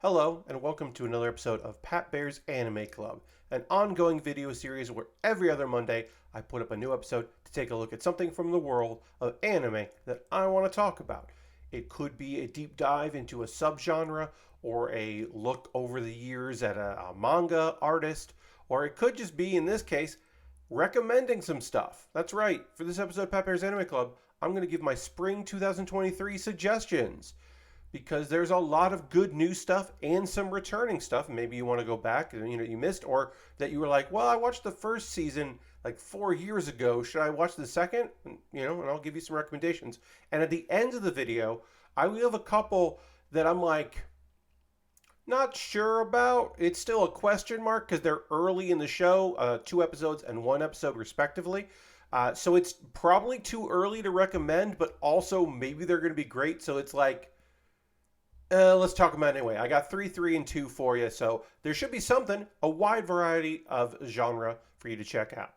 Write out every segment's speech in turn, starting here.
Hello, and welcome to another episode of Pat Baer's Anime Club, an ongoing video series where every other Monday I put up a new episode to take a look at something from the world of anime that I want to talk about. It could be a deep dive into a subgenre, or a look over the years at a manga artist, or it could just be, in this case, recommending some stuff. That's right, for this episode of Pat Baer's Anime Club, I'm going to give my spring 2023 suggestions because there's a lot of good new stuff and some returning stuff. Maybe you want to go back and you missed, or that you were like, well, I watched the first season like 4 years ago. Should I watch the second? And I'll give you some recommendations. And at the end of the video, I will have a couple that I'm like not sure about. It's still a question mark because they're early in the show, 2 episodes and 1 episode respectively. So it's probably too early to recommend, but also maybe they're going to be great. So it's like, let's talk about it anyway. I got 3, 3, and 2 for you, so there should be something, a wide variety of genre for you to check out.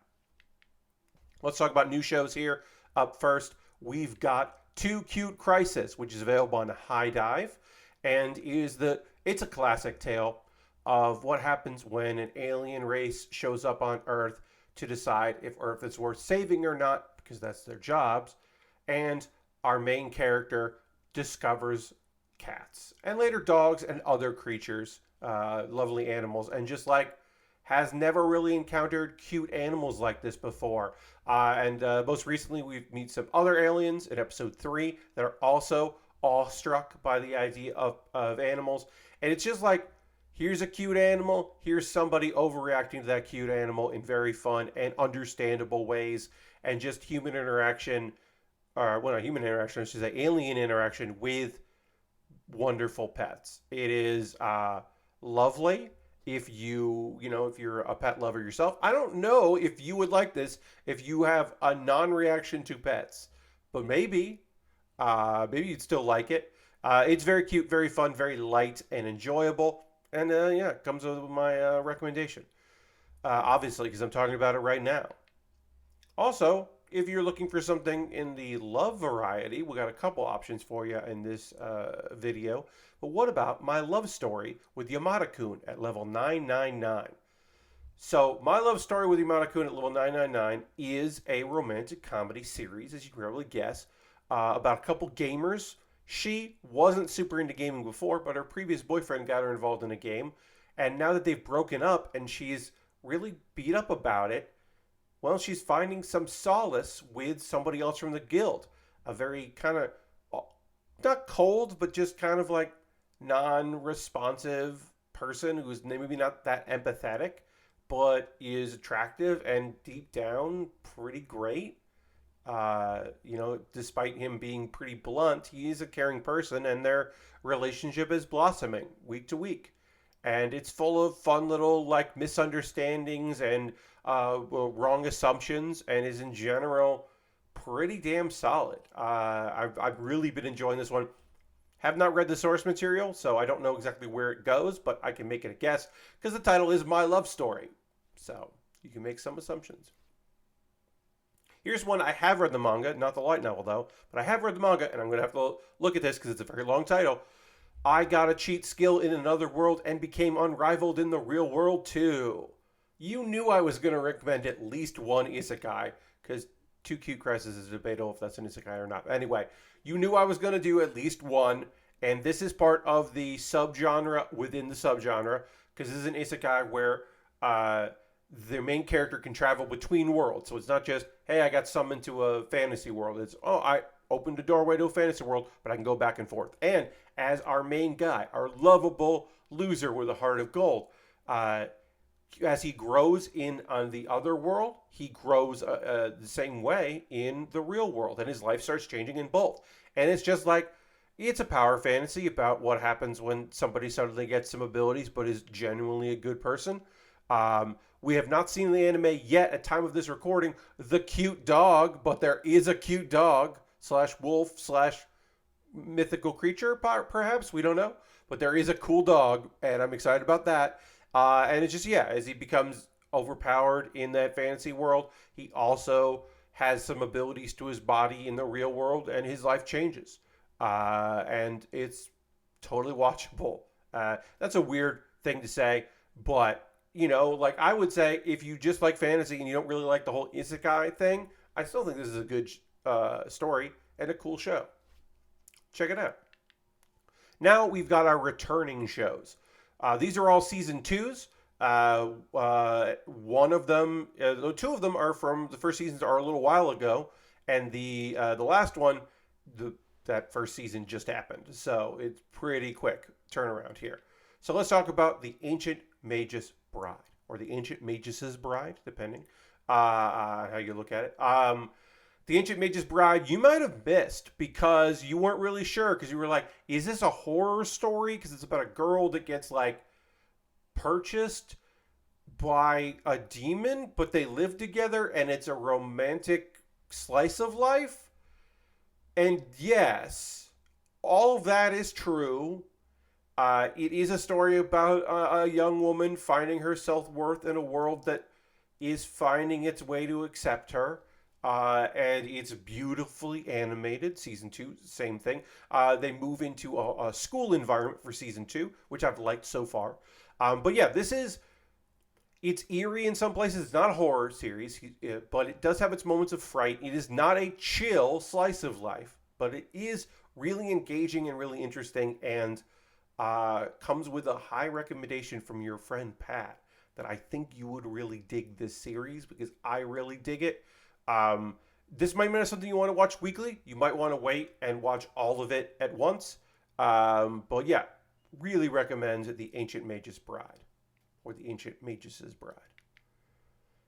Let's talk about new shows here. Up first, we've got Too Cute Crisis, which is available on High Dive, and it's a classic tale of what happens when an alien race shows up on Earth to decide if Earth is worth saving or not, because that's their jobs, and our main character discovers cats and later dogs and other creatures, lovely animals, and just like has never really encountered cute animals like this before. And most recently, we meet some other aliens in episode 3 that are also awestruck by the idea of animals. And it's just like, here's a cute animal, here's somebody overreacting to that cute animal in very fun and understandable ways, and just human interaction, or well, not human interaction, I should say alien interaction with wonderful pets. It is lovely if if you're a pet lover yourself. I don't know if you would like this if you have a non-reaction to pets, but maybe you'd still like it. It's very cute, very fun, very light and enjoyable, and it comes with my recommendation. Obviously, because I'm talking about it right now. Also, if you're looking for something in the love variety, we got a couple options for you in this video. But what about My Love Story with Yamada-kun at level 999? So, My Love Story with Yamada-kun at level 999 is a romantic comedy series, as you can probably guess, about a couple gamers. She wasn't super into gaming before, but her previous boyfriend got her involved in a game. And now that they've broken up and she's really beat up about it, well, she's finding some solace with somebody else from the guild. A very kind of, not cold, but just kind of like non-responsive person who's maybe not that empathetic, but is attractive and deep down pretty great. Despite him being pretty blunt, he is a caring person, and their relationship is blossoming week to week. And it's full of fun little like misunderstandings and wrong assumptions, and is in general pretty damn solid. I've really been enjoying this one. Have not read the source material, so I don't know exactly where it goes, but I can make it a guess because the title is My Love Story. So you can make some assumptions. Here's one I have read the manga, not the light novel though, but I have read the manga, and I'm going to have to look at this because it's a very long title. I got a cheat skill in another world and became unrivaled in the real world too. You knew I was going to recommend at least one isekai, because Too Cute Crisis is debatable if that's an isekai or not. Anyway, you knew I was going to do at least one, and this is part of the subgenre within the subgenre, because this is an isekai where the main character can travel between worlds. So it's not just, hey, I got summoned to a fantasy world. It's, oh, I opened a doorway to a fantasy world, but I can go back and forth. And as our main guy, our lovable loser with a heart of gold, as he grows in on the other world, he grows the same way in the real world, and his life starts changing in both. And it's just like, it's a power fantasy about what happens when somebody suddenly gets some abilities but is genuinely a good person. We have not seen the anime yet at time of this recording, the cute dog, but there is a cute dog slash wolf slash mythical creature, perhaps, we don't know, but there is a cool dog, and I'm excited about that. And it's just, as he becomes overpowered in that fantasy world, he also has some abilities to his body in the real world, and his life changes. And it's totally watchable. That's a weird thing to say, but like I would say, if you just like fantasy and you don't really like the whole isekai thing, I still think this is a good story and a cool show. Check it out. Now we've got our returning shows. These are all season twos. One of them, two of them are from the first seasons are a little while ago, and the last one, that first season just happened, so it's pretty quick turnaround here. So let's talk about the Ancient Magus Bride, or the Ancient Magus's Bride, depending on how you look at it. The Ancient Magus Bride, you might have missed because you weren't really sure, because you were like, is this a horror story? Because it's about a girl that gets like purchased by a demon, but they live together and it's a romantic slice of life. And yes, all of that is true. It is a story about a young woman finding her self-worth in a world that is finding its way to accept her. And it's beautifully animated. Season 2, same thing. They move into a school environment for season 2, which I've liked so far. But yeah, it's eerie in some places. It's not a horror series, but it does have its moments of fright. It is not a chill slice of life, but it is really engaging and really interesting, and comes with a high recommendation from your friend Pat, that I think you would really dig this series, because I really dig it. This might be something you want to watch weekly. You might want to wait and watch all of it at once. But yeah, really recommend The Ancient Magus Bride, or The Ancient Magus's Bride.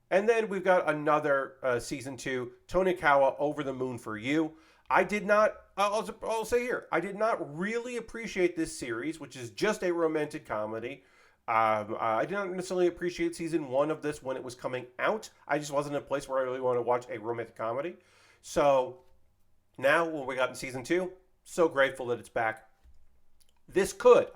And then we've got another season 2, Tonikawa Over the Moon for You. I did not, I'll say here, I did not really appreciate this series, which is just a romantic comedy. I did not necessarily appreciate season 1 of this when it was coming out. I just wasn't in a place where I really want to watch a romantic comedy. So now when we got in season 2, so grateful that it's back. This could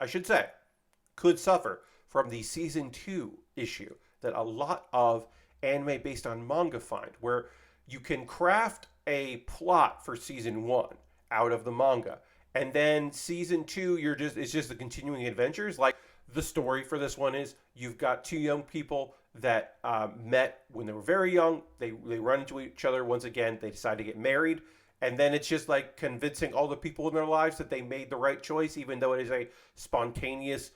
suffer from the season 2 issue that a lot of anime based on manga find, where you can craft a plot for season 1 out of the manga, and then season 2 it's just the continuing adventures. Like, the story for this one is, you've got two young people that met when they were very young. They run into each other once again. They decide to get married. And then it's just like convincing all the people in their lives that they made the right choice, even though it is a spontaneous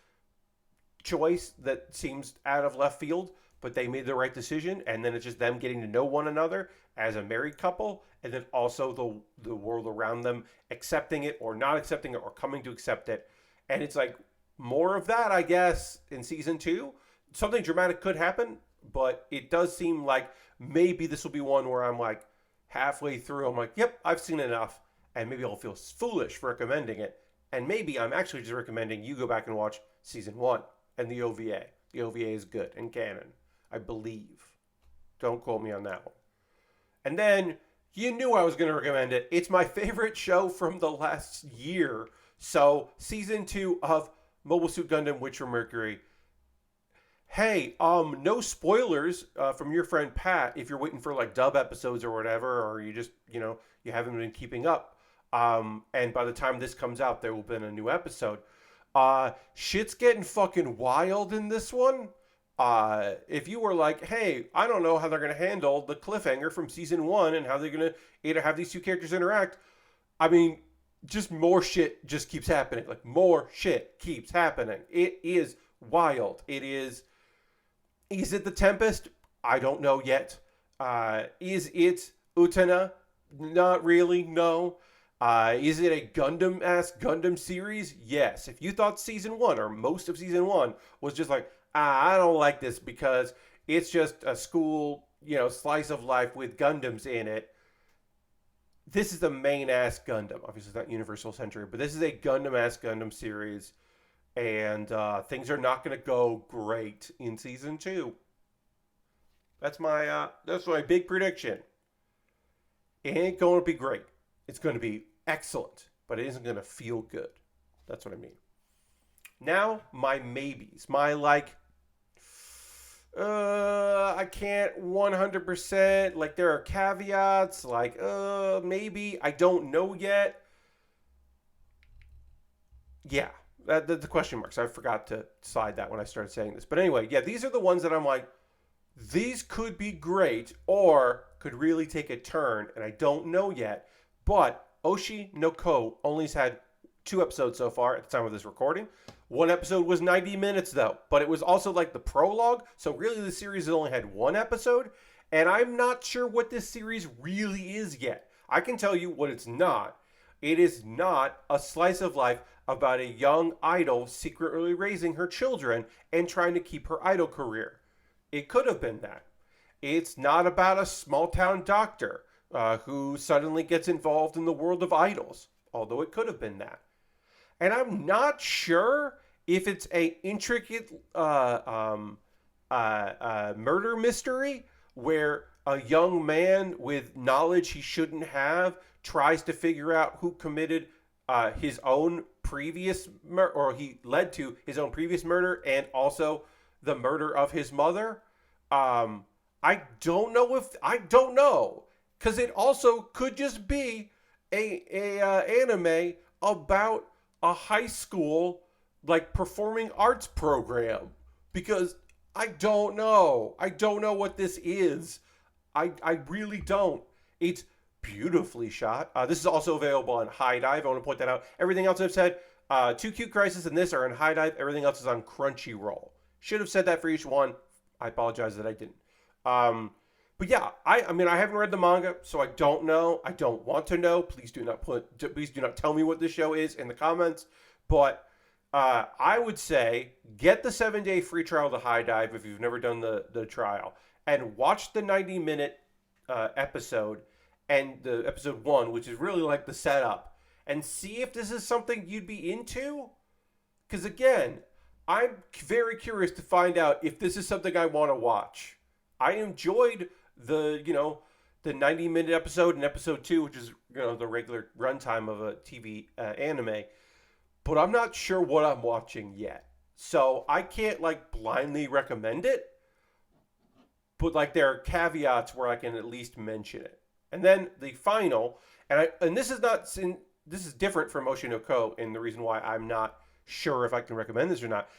choice that seems out of left field, but they made the right decision. And then it's just them getting to know one another as a married couple, and then also the world around them accepting it or not accepting it or coming to accept it. And it's like more of that, I guess, in season 2. Something dramatic could happen, but it does seem like maybe this will be one where I'm like, halfway through, I'm like, yep, I've seen enough, and maybe I'll feel foolish for recommending it. And maybe I'm actually just recommending you go back and watch season 1 and the OVA. The OVA is good and canon, I believe. Don't quote me on that one. And then, you knew I was going to recommend it. It's my favorite show from the last year. So, season 2 of Mobile Suit Gundam Witcher Mercury. Hey, no spoilers from your friend Pat if you're waiting for like dub episodes or whatever, or you just, you haven't been keeping up. And by the time this comes out, there will have been a new episode. Shit's getting fucking wild in this one. If you were like, hey, I don't know how they're going to handle the cliffhanger from season 1 and how they're going to have these two characters interact. I mean, just more shit just keeps happening. Like, more shit keeps happening. It is wild. Is it the Tempest? I don't know yet. Is it Utena? Not really, no. Is it a Gundam-esque Gundam series? Yes. If you thought season 1 or most of season 1 was just like, I don't like this because it's just a school, slice of life with Gundams in it. This is the main-ass Gundam. Obviously, it's not Universal Century, but this is a Gundam-ass Gundam series. And things are not going to go great in season 2. That's my big prediction. It ain't going to be great. It's going to be excellent, but it isn't going to feel good. That's what I mean. Now, my maybes. My I can't 100%. Like, there are caveats. Like, maybe. I don't know yet. Yeah. the question marks. I forgot to slide that when I started saying this. But anyway, yeah, these are the ones that I'm like, these could be great or could really take a turn, and I don't know yet. But Oshi no Ko only's had 2 episodes so far at the time of this recording. 1 episode was 90 minutes though, but it was also like the prologue, so really the series has only had 1 episode, and I'm not sure what this series really is yet. I can tell you what it's not. It is not a slice of life about a young idol secretly raising her children and trying to keep her idol career. It could have been that. It's not about a small town doctor who suddenly gets involved in the world of idols, although it could have been that. And I'm not sure if it's a intricate murder mystery where a young man with knowledge he shouldn't have tries to figure out who committed his own previous murder, or he led to his own previous murder and also the murder of his mother. I don't know because it also could just be a anime about a high school like performing arts program, because I don't know what this is. I really don't. It's beautifully shot. This is also available on High Dive. I want to point that out. Everything else I've said, 2 Cute Crisis and this are on High Dive. Everything else is on Crunchyroll. Should have said that for each one. I apologize that I didn't. But yeah, I mean, I haven't read the manga, so I don't know. I don't want to know. Please do not tell me what this show is in the comments. But I would say get the 7-day free trial to High Dive if you've never done the trial, and watch the 90-minute episode and the episode 1, which is really like the setup, and see if this is something you'd be into. Because again, I'm very curious to find out if this is something I want to watch. I enjoyed the 90-minute episode and episode 2, which is the regular runtime of a TV anime, but I'm not sure what I'm watching yet. So I can't like blindly recommend it, but like there are caveats where I can at least mention it. And then the final, and this is different from Oshi no Ko, and the reason why I'm not sure if I can recommend this or not,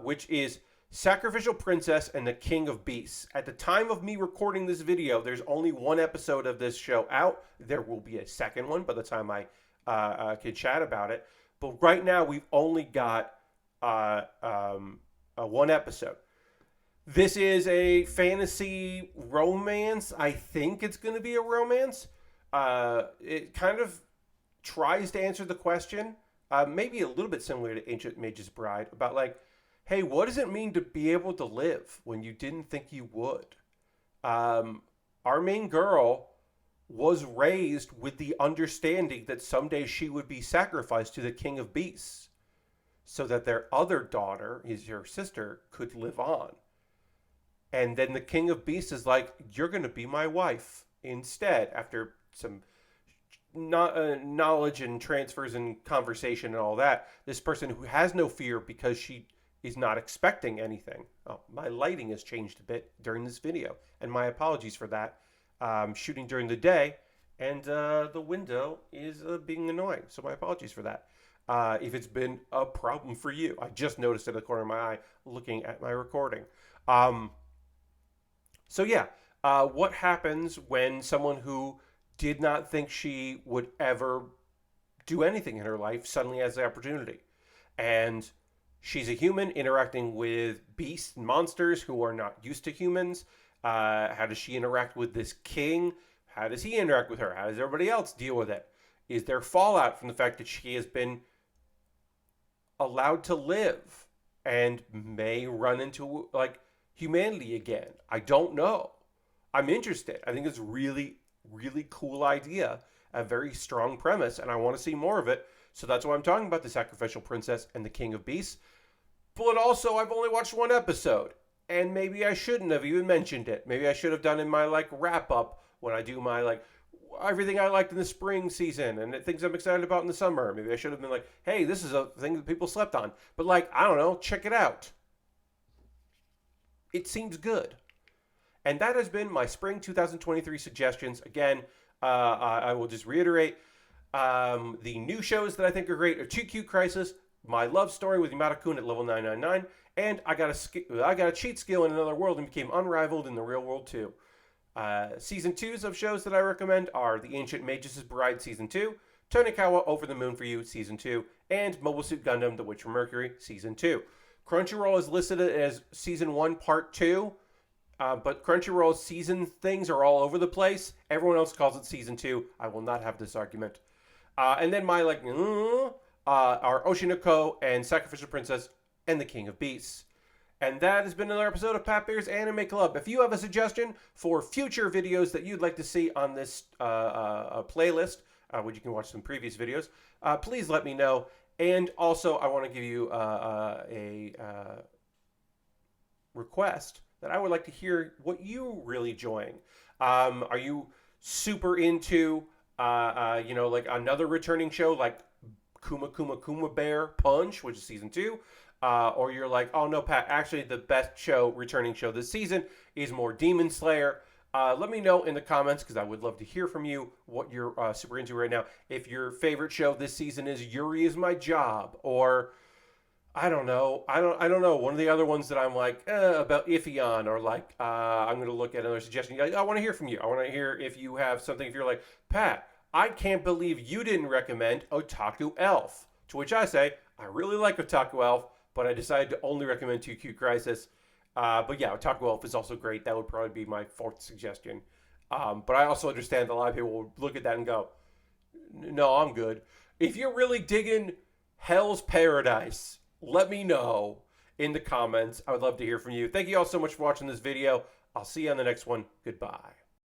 which is Sacrificial Princess and the King of Beasts. At the time of me recording this video, there's only 1 episode of this show out. There will be a second one by the time I can chat about it. But right now, we've only got 1 episode. This is a fantasy romance. I think it's going to be a romance. It kind of tries to answer the question, maybe a little bit similar to Ancient Mage's Bride, about like, hey, what does it mean to be able to live when you didn't think you would? Our main girl was raised with the understanding that someday she would be sacrificed to the King of Beasts so that their other daughter, her sister, could live on. And then the King of Beasts is like, you're going to be my wife instead, after some knowledge and transfers and conversation and all that. This person who has no fear because she is not expecting anything. Oh, my lighting has changed a bit during this video, and my apologies for that. I'm shooting during the day, and the window is being annoying, so my apologies for that. If it's been a problem for you. I just noticed it in the corner of my eye looking at my recording. So yeah, what happens when someone who did not think she would ever do anything in her life suddenly has the opportunity? And she's a human interacting with beasts and monsters who are not used to humans. How does she interact with this king? How does he interact with her? How does everybody else deal with it? Is there fallout from the fact that she has been allowed to live and may run into like humanity again? I don't know. I'm interested. I think it's really, really cool idea, a very strong premise, and I want to see more of it. So that's why I'm talking about the Sacrificial Princess and the King of Beasts. But also, I've only watched 1 episode, and maybe I shouldn't have even mentioned it. Maybe I should have done in my like wrap up when I do my like everything I liked in the spring season and things I'm excited about in the summer. Maybe I should have been like, hey, this is a thing that people slept on. But like, I don't know, check it out. It seems good. And that has been my spring 2023 suggestions. Again, I will just reiterate, the new shows that I think are great are 2 Cute Crisis, my love story with Yamada-kun at level 999, and I got a cheat skill in another world and became unrivaled in the real world too. Season 2s of shows that I recommend are The Ancient Magus' Bride Season 2, Tonikawa Over the Moon for You Season 2, and Mobile Suit Gundam The Witch from Mercury Season 2. Crunchyroll has listed it as Season 1 Part 2, but Crunchyroll's season things are all over the place. Everyone else calls it Season 2. I will not have this argument. And then my are Oshinoko and Sacrificial Princess and the King of Beasts. And that has been another episode of Pat Baer's Anime Club. If you have a suggestion for future videos that you'd like to see on this playlist, which you can watch some previous videos, please let me know. And also, I want to give you a request that I would like to hear what you really enjoying. Are you super into, like another returning show like Kuma Baer Punch, which is season 2? Or you're like, oh no, Pat, actually the best returning show this season is more Demon Slayer. Let me know in the comments, because I would love to hear from you what you're super into right now. If your favorite show this season is Yuri Is My Job, or I don't know, one of the other ones that I'm like about iffy on, or like I'm going to look at another suggestion. I want to hear from you. I want to hear if you have something. If you're like, Pat, I can't believe you didn't recommend Otaku Elf. To which I say, I really like Otaku Elf, but I decided to only recommend 2Q Crisis. But yeah, Otaku Elf is also great. That would probably be my 4th suggestion. But I also understand a lot of people will look at that and go, no, I'm good. If you're really digging Hell's Paradise, let me know in the comments. I would love to hear from you. Thank you all so much for watching this video. I'll see you on the next one. Goodbye.